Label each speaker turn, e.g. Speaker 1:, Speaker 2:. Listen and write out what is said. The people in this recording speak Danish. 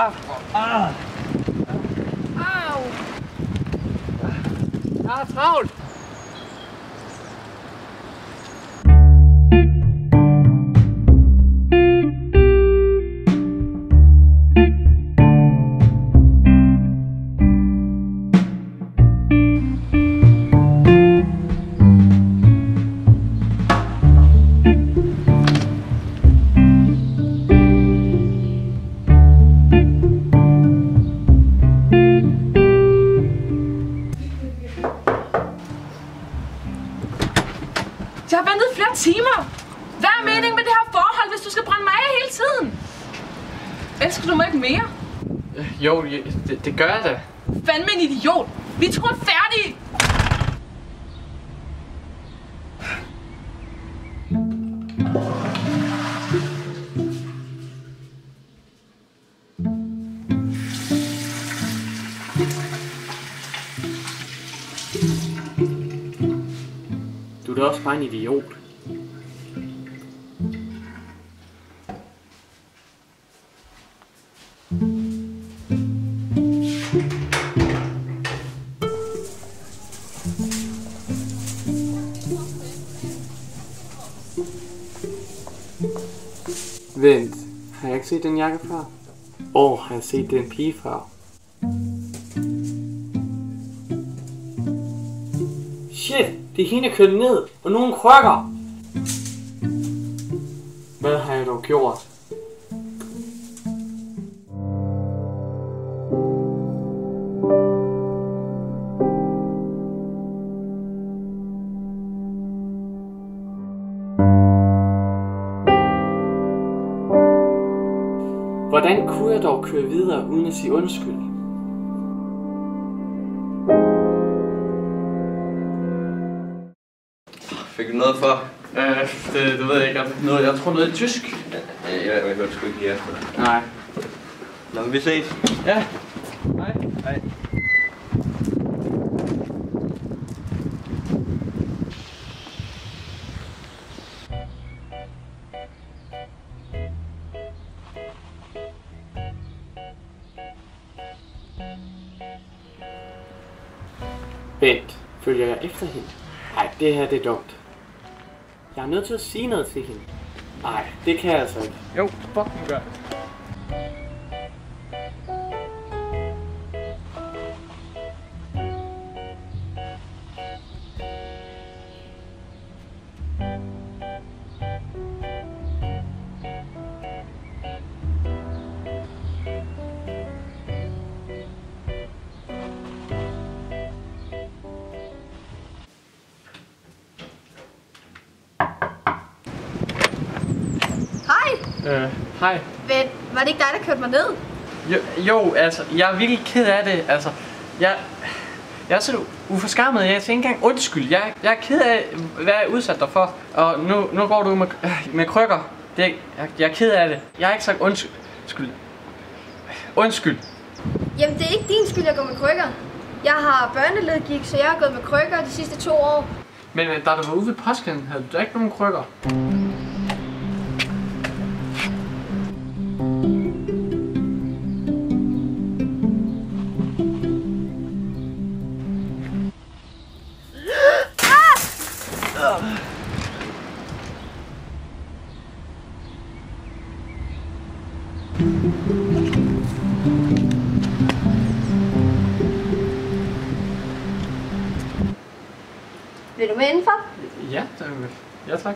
Speaker 1: Au! Jeg har travlt!
Speaker 2: Jeg har ventet flere timer. Hvad er meningen med det her forhold, hvis du skal brænde mig af hele tiden? Elsker du mig ikke mere?
Speaker 1: Jo, det gør jeg da.
Speaker 2: Fandme en idiot. Vi er kun færdige.
Speaker 1: Du er da også bare en idiot. Vent, har jeg ikke set den jakke før? Har jeg set den pige før? Shit, det er hende kørt ned, og nogle krykker. Hvad har jeg dog gjort? Hvordan kunne jeg dog køre videre uden at sige undskyld?
Speaker 3: Fik du noget for?
Speaker 1: Det ved jeg ikke. Noget, jeg tror noget i tysk.
Speaker 3: Jeg hørte sgu ikke lige efter.
Speaker 1: Nej.
Speaker 3: Nå, men vi ses.
Speaker 1: Ja. Hej.
Speaker 3: Hej.
Speaker 1: Vent, følger jeg efter hende? Nej, det her det er dumt. Jeg er nødt til at sige noget til hende. Nej, det kan jeg altså ikke. Jo, fucking gør. Hej.
Speaker 4: Vent, var det ikke dig, der kørte mig ned?
Speaker 1: Jo, altså, jeg er virkelig ked af det, altså. Jeg er så uforskammet, jeg skal ikke engang undskyld. Jeg er ked af, hvad jeg er udsat dig for. Og nu går du med krykker. Jeg er ked af det. Jeg har ikke sagt undskyld. Undskyld.
Speaker 4: Jamen, det er ikke din skyld, jeg går med krykker. Jeg har børneledgigt, så jeg har gået med krykker de sidste 2 år.
Speaker 1: Men da du var ude ved påsken, havde du da ikke nogen krykker?
Speaker 4: Vil du med indenfor?
Speaker 1: Ja, tak.